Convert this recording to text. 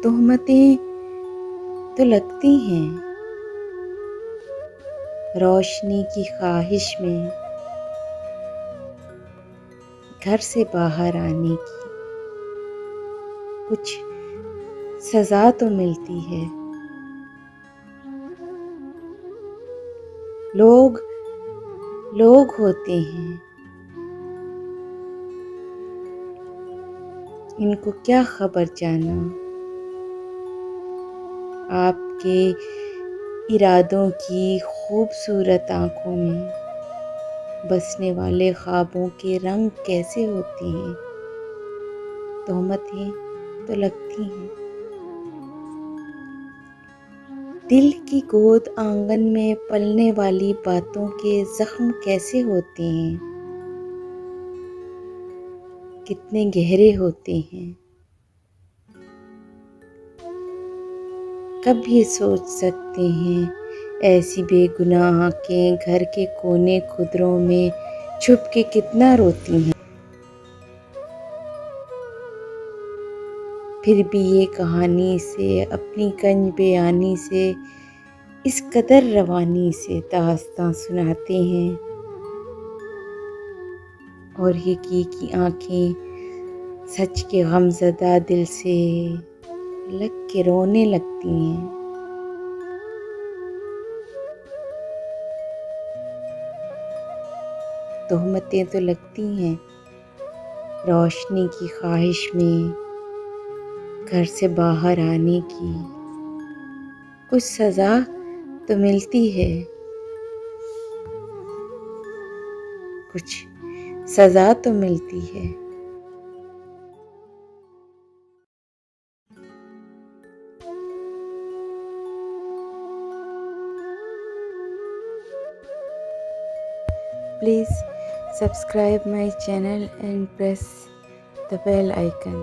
तोहमतें तो लगती हैं रोशनी की ख्वाहिश में घर से बाहर आने की। कुछ सज़ा तो मिलती है। लोग लोग होते हैं, इनको क्या खबर जाना आपके इरादों की खूबसूरत आँखों में बसने वाले ख्वाबों के रंग कैसे होते हैं। तोहमतें तो लगती हैं। दिल की गोद आंगन में पलने वाली बातों के जख्म कैसे होते हैं, कितने गहरे होते हैं। कब ये सोच सकते हैं ऐसी बेगुनाह आँखें घर के कोने खुदरों में छुप के कितना रोती हैं। फिर भी ये कहानी से अपनी कंज बयानी से इस कदर रवानी से दास्तां सुनाते हैं और हकीकी आँखें सच के गमज़दा दिल से लग के रोने लगती हैं। तोहमतें तो लगती हैं रोशनी की ख्वाहिश में घर से बाहर आने की। कुछ सज़ा तो मिलती है, कुछ सज़ा तो मिलती है। Please subscribe my channel and press the bell icon.